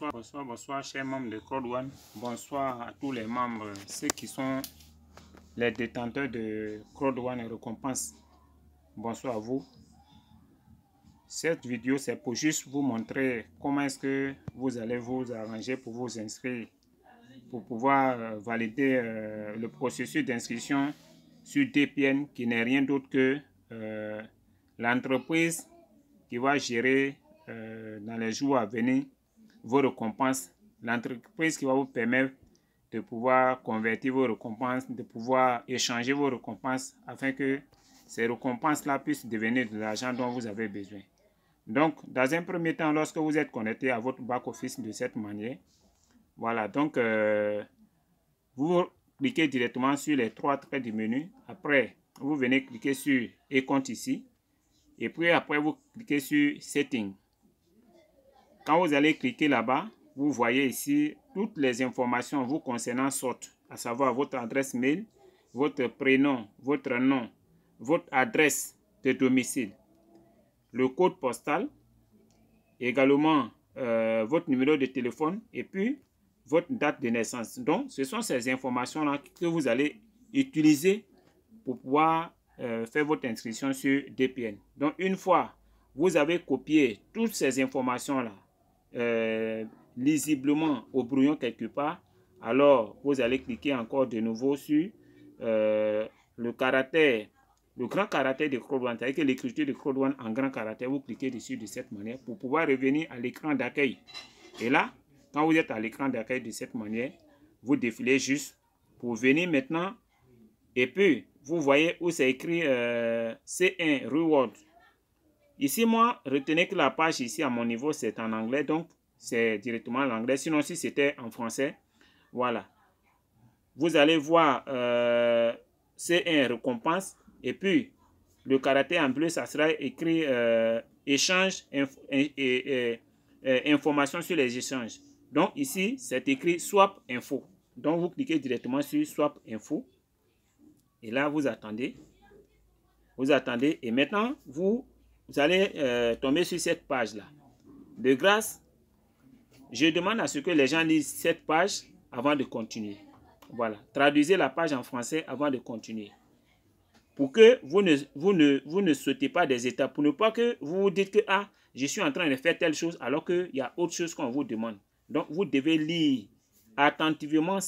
Bonsoir, chers membres de Crowd One. Bonsoir à tous les membres, ceux qui sont les détenteurs de Crowd One et récompenses. Bonsoir à vous. Cette vidéo, c'est pour juste vous montrer comment est-ce que vous allez vous arranger pour vous inscrire, pour pouvoir valider le processus d'inscription sur DPN, qui n'est rien d'autre que l'entreprise qui va gérer dans les jours à venir vos récompenses, l'entreprise qui va vous permettre de pouvoir convertir vos récompenses, de pouvoir échanger vos récompenses afin que ces récompenses-là puissent devenir de l'argent dont vous avez besoin. Donc, dans un premier temps, lorsque vous êtes connecté à votre back-office de cette manière, voilà, donc vous cliquez directement sur les trois traits du menu. Après, vous venez cliquer sur « Et compte » ici. Et puis après, vous cliquez sur « Settings ». Quand vous allez cliquer là-bas, vous voyez ici toutes les informations vous concernant sortent, à savoir votre adresse mail, votre prénom, votre nom, votre adresse de domicile, le code postal, également votre numéro de téléphone et puis votre date de naissance. Donc, ce sont ces informations-là que vous allez utiliser pour pouvoir faire votre inscription sur DPN. Donc, une fois vous avez copié toutes ces informations-là, lisiblement au brouillon quelque part, alors vous allez cliquer encore de nouveau sur le grand caractère de Crowd One, c'est-à-dire que l'écriture de Crowd One en grand caractère, vous cliquez dessus de cette manière pour pouvoir revenir à l'écran d'accueil. Et là, quand vous êtes à l'écran d'accueil de cette manière, vous défilez juste pour venir maintenant et puis vous voyez où c'est écrit C1 Reward. Ici, moi, retenez que la page ici à mon niveau, c'est en anglais, donc c'est directement l'anglais. Sinon, si c'était en français, voilà. Vous allez voir C1 récompense et puis le caractère en bleu, ça sera écrit échange, information sur les échanges. Donc ici, c'est écrit swap info. Donc vous cliquez directement sur swap info et là, vous attendez. Vous attendez et maintenant, vous allez tomber sur cette page-là. De grâce, je demande à ce que les gens lisent cette page avant de continuer. Voilà. Traduisez la page en français avant de continuer. Pour que vous ne sautez pas des étapes. Pour ne pas que vous vous dites que ah, je suis en train de faire telle chose alors qu'il y a autre chose qu'on vous demande. Donc, vous devez lire attentivement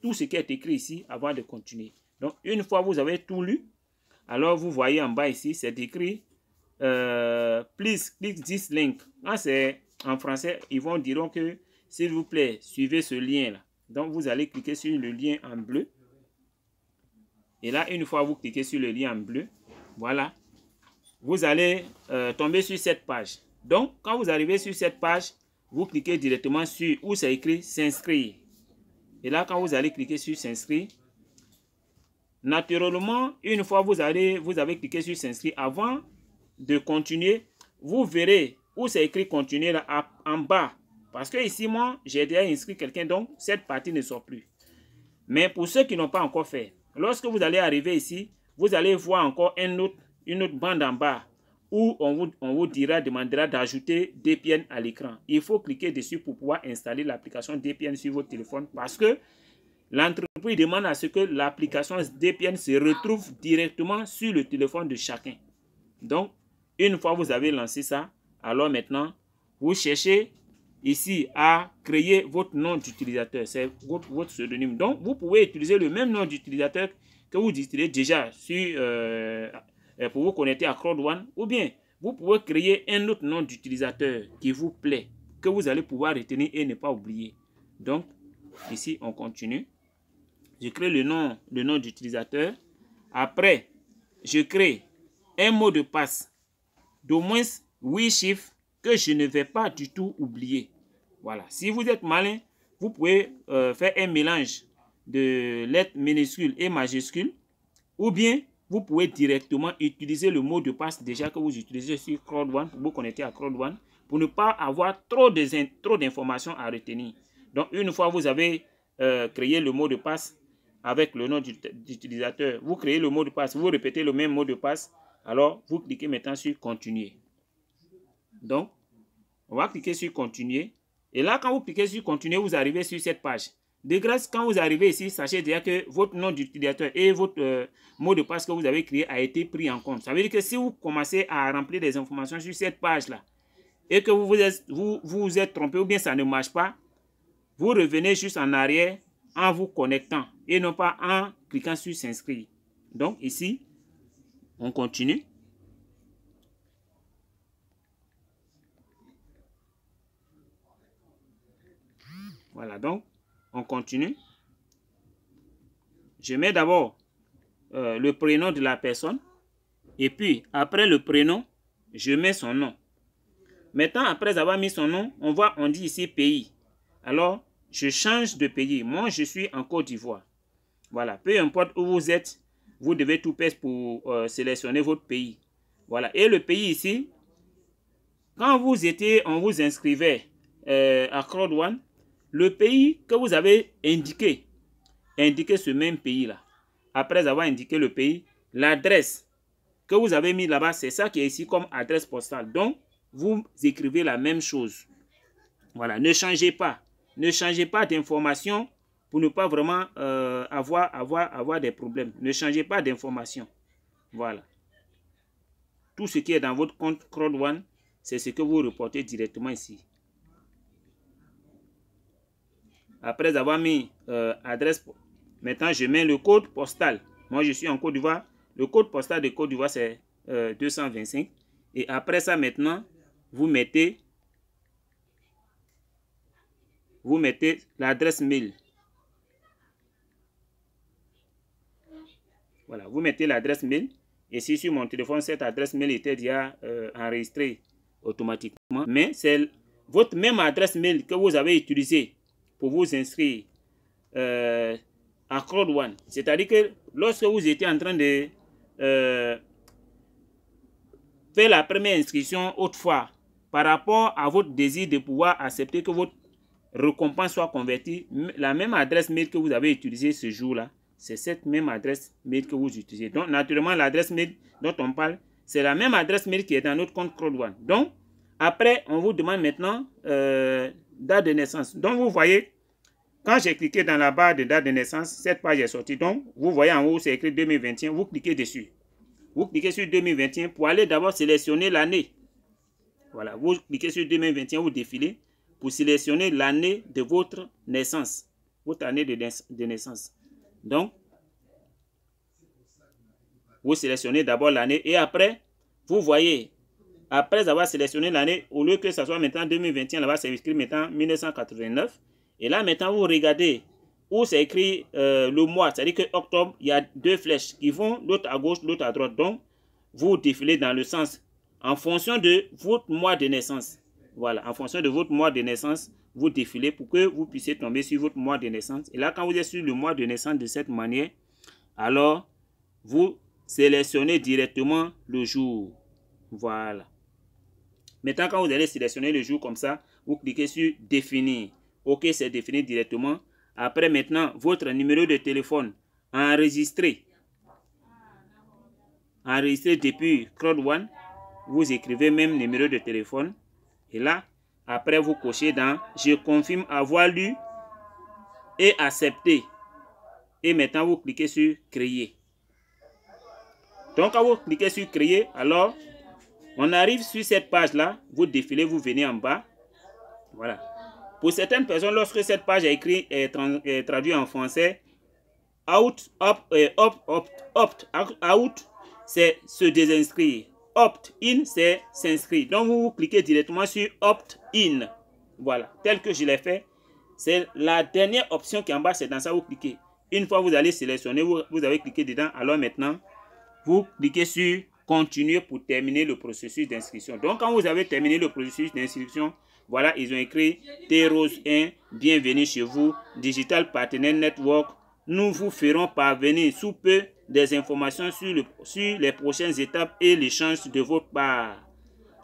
tout ce qui est écrit ici avant de continuer. Donc, une fois que vous avez tout lu, alors vous voyez en bas ici, c'est écrit please click this link. Là, c'est en français, ils vont dire que s'il vous plaît, suivez ce lien là. Donc vous allez cliquer sur le lien en bleu. Et là, une fois vous cliquez sur le lien en bleu, voilà, vous allez tomber sur cette page. Donc, quand vous arrivez sur cette page, vous cliquez directement sur où c'est écrit s'inscrire. Et là, quand vous allez cliquer sur s'inscrire, naturellement, une fois vous avez cliqué sur s'inscrire, avant de continuer, vous verrez où c'est écrit continuer là, en bas. Parce que ici, moi, j'ai déjà inscrit quelqu'un, donc cette partie ne sort plus. Mais pour ceux qui n'ont pas encore fait, lorsque vous allez arriver ici, vous allez voir encore une autre bande en bas où on vous demandera d'ajouter DPN à l'écran. Il faut cliquer dessus pour pouvoir installer l'application DPN sur votre téléphone parce que l'entreprise demande à ce que l'application DPN se retrouve directement sur le téléphone de chacun. Donc, une fois que vous avez lancé ça, alors maintenant, vous cherchez ici à créer votre nom d'utilisateur. C'est votre pseudonyme. Donc, vous pouvez utiliser le même nom d'utilisateur que vous utilisez déjà pour vous connecter à Crowd One. Ou bien, vous pouvez créer un autre nom d'utilisateur qui vous plaît, que vous allez pouvoir retenir et ne pas oublier. Donc, ici, on continue. Je crée le nom d'utilisateur. Après, je crée un mot de passe d'au moins 8 chiffres que je ne vais pas du tout oublier. Voilà. Si vous êtes malin, vous pouvez faire un mélange de lettres minuscules et majuscules. Ou bien, vous pouvez directement utiliser le mot de passe déjà que vous utilisez sur Crowd One pour vous connecter à Crowd One pour ne pas avoir trop d'informations à retenir. Donc, une fois que vous avez créé le mot de passe avec le nom d'utilisateur, vous créez le mot de passe, vous répétez le même mot de passe. Alors, vous cliquez maintenant sur continuer. Donc, on va cliquer sur continuer. Et là, quand vous cliquez sur continuer, vous arrivez sur cette page. De grâce, quand vous arrivez ici, sachez déjà que votre nom d'utilisateur et votre mot de passe que vous avez créé a été pris en compte. Ça veut dire que si vous commencez à remplir des informations sur cette page-là et que vous êtes trompé ou bien ça ne marche pas, vous revenez juste en arrière en vous connectant et non pas en cliquant sur s'inscrire. Donc ici, on continue. Voilà, donc on continue. Je mets d'abord le prénom de la personne et puis après le prénom, je mets son nom. Maintenant, après avoir mis son nom, on dit ici pays. Alors, je change de pays. Moi, je suis en Côte d'Ivoire. Voilà, peu importe où vous êtes, vous devez tout faire pour sélectionner votre pays. Voilà, et le pays ici, quand on vous inscrivait à Crowd One, le pays que vous avez indiquez ce même pays-là. Après avoir indiqué le pays, l'adresse que vous avez mis là-bas, c'est ça qui est ici comme adresse postale. Donc, vous écrivez la même chose. Voilà, ne changez pas. Ne changez pas d'information pour ne pas vraiment avoir des problèmes. Ne changez pas d'information. Voilà. Tout ce qui est dans votre compte Crowd One, c'est ce que vous reportez directement ici. Après avoir mis adresse, maintenant je mets le code postal. Moi je suis en Côte d'Ivoire. Le code postal de Côte d'Ivoire c'est 225. Et après ça maintenant, vous mettez l'adresse mail. Voilà, vous mettez l'adresse mail. Et si sur mon téléphone, cette adresse mail était déjà enregistrée automatiquement. Mais c'est votre même adresse mail que vous avez utilisée pour vous inscrire à Crowd One. C'est-à-dire que lorsque vous étiez en train de faire la première inscription autrefois, par rapport à votre désir de pouvoir accepter que votre récompense soit convertie, la même adresse mail que vous avez utilisée ce jour-là, c'est cette même adresse mail que vous utilisez. Donc, naturellement, l'adresse mail dont on parle, c'est la même adresse mail qui est dans notre compte Crowd One. Donc, après, on vous demande maintenant date de naissance. Donc, vous voyez, quand j'ai cliqué dans la barre de date de naissance, cette page est sortie. Donc, vous voyez en haut, c'est écrit 2021. Vous cliquez dessus. Vous cliquez sur 2021 pour aller d'abord sélectionner l'année. Voilà, vous cliquez sur 2021, vous défilez pour sélectionner l'année de votre naissance. Votre année de naissance. Donc, vous sélectionnez d'abord l'année et après, vous voyez, après avoir sélectionné l'année, au lieu que ce soit maintenant 2021, là-bas c'est écrit maintenant 1989. Et là maintenant, vous regardez où c'est écrit le mois, c'est-à-dire que octobre, il y a deux flèches qui vont l'autre à gauche, l'autre à droite. Donc, vous défilez dans le sens en fonction de votre mois de naissance. Voilà, en fonction de votre mois de naissance, vous défilez pour que vous puissiez tomber sur votre mois de naissance. Et là, quand vous êtes sur le mois de naissance de cette manière, alors vous sélectionnez directement le jour. Voilà. Maintenant, quand vous allez sélectionner le jour comme ça, vous cliquez sur définir. OK, c'est défini directement. Après, maintenant, votre numéro de téléphone enregistré. Enregistré depuis Crowd One. Vous écrivez même numéro de téléphone. Et là, après, vous cochez dans « Je confirme avoir lu et accepté ». Et maintenant, vous cliquez sur « Créer ». Donc, quand vous cliquez sur « Créer », alors, on arrive sur cette page-là. Vous défilez, vous venez en bas. Voilà. Pour certaines personnes, lorsque cette page est traduite en français, « Opt out », c'est se désinscrire. Opt-in, c'est s'inscrire. Donc, vous cliquez directement sur Opt-in. Voilà, tel que je l'ai fait. C'est la dernière option qui est en bas, c'est dans ça vous cliquez. Une fois vous allez sélectionner, vous avez cliqué dedans. Alors maintenant, vous cliquez sur Continuer pour terminer le processus d'inscription. Donc, quand vous avez terminé le processus d'inscription, voilà, ils ont écrit T-Rose 1, bienvenue chez vous, Digital Partner Network. Nous vous ferons parvenir sous peu des informations sur les prochaines étapes et l'échange de votre part.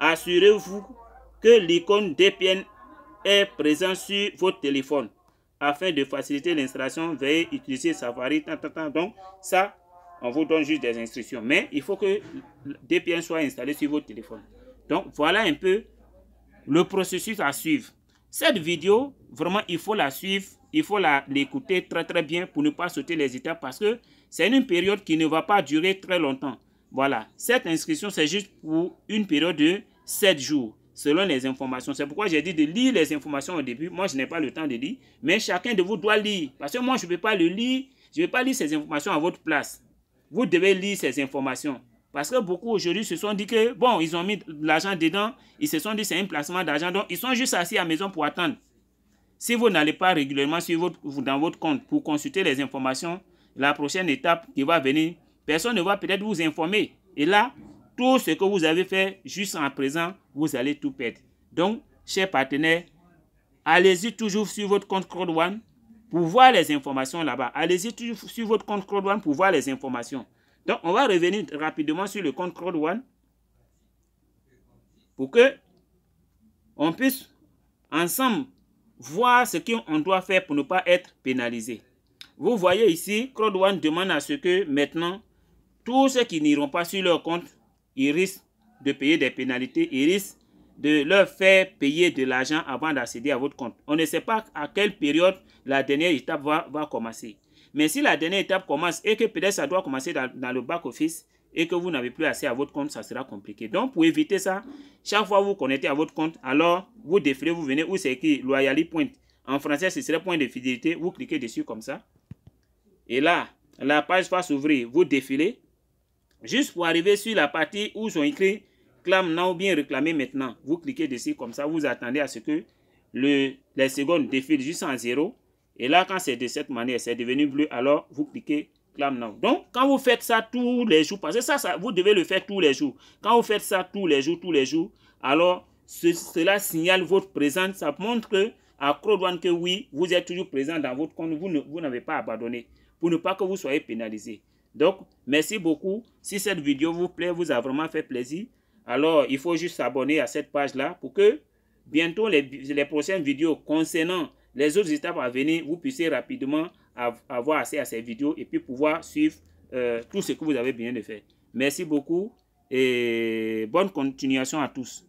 Assurez-vous que l'icône DPN est présente sur votre téléphone. Afin de faciliter l'installation, veuillez utiliser Safari. Donc, ça, on vous donne juste des instructions. Mais il faut que DPN soit installé sur votre téléphone. Donc, voilà un peu le processus à suivre. Cette vidéo, vraiment, il faut la suivre, il faut l'écouter très bien pour ne pas sauter les étapes parce que c'est une période qui ne va pas durer très longtemps. Voilà, cette inscription, c'est juste pour une période de 7 jours, selon les informations. C'est pourquoi j'ai dit de lire les informations au début. Moi, je n'ai pas le temps de lire, mais chacun de vous doit lire. Parce que moi, je ne peux pas le lire, je ne vais pas lire ces informations à votre place. Vous devez lire ces informations. Parce que beaucoup aujourd'hui se sont dit que, bon, ils ont mis de l'argent dedans, ils se sont dit que c'est un placement d'argent, donc ils sont juste assis à la maison pour attendre. Si vous n'allez pas régulièrement dans votre compte pour consulter les informations, la prochaine étape qui va venir, personne ne va peut-être vous informer. Et là, tout ce que vous avez fait juste en présent, vous allez tout perdre. Donc, chers partenaires, allez-y toujours sur votre compte Crowd One pour voir les informations là-bas. Allez-y toujours sur votre compte Crowd One pour voir les informations. Donc, on va revenir rapidement sur le compte Crowd One pour que on puisse ensemble voir ce qu'on doit faire pour ne pas être pénalisé. Vous voyez ici, Crowd One demande à ce que maintenant, tous ceux qui n'iront pas sur leur compte, ils risquent de payer des pénalités, ils risquent de leur faire payer de l'argent avant d'accéder à votre compte. On ne sait pas à quelle période la dernière étape va commencer. Mais si la dernière étape commence et que peut-être ça doit commencer dans le back-office et que vous n'avez plus accès à votre compte, ça sera compliqué. Donc, pour éviter ça, chaque fois que vous connectez à votre compte, alors vous défilez, vous venez où c'est écrit Loyalty Point. En français, ce serait point de fidélité. Vous cliquez dessus comme ça. Et là, la page va s'ouvrir. Vous défilez. Juste pour arriver sur la partie où sont écrits Clame now ou bien réclamer maintenant. Vous cliquez dessus comme ça. Vous attendez à ce que les secondes défilent juste en 0. Et là, quand c'est de cette manière, c'est devenu bleu, alors vous cliquez Clame now. Donc, quand vous faites ça tous les jours, parce que ça, vous devez le faire tous les jours. Quand vous faites ça tous les jours, alors cela signale votre présence. Ça montre que à Crowd One que oui, vous êtes toujours présent dans votre compte. Vous n'avez pas abandonné pour ne pas que vous soyez pénalisé. Donc, merci beaucoup. Si cette vidéo vous plaît, vous a vraiment fait plaisir, alors il faut juste s'abonner à cette page-là pour que bientôt les prochaines vidéos concernant les autres étapes à venir, vous puissiez rapidement avoir accès à ces vidéos et puis pouvoir suivre tout ce que vous avez besoin de faire. Merci beaucoup et bonne continuation à tous.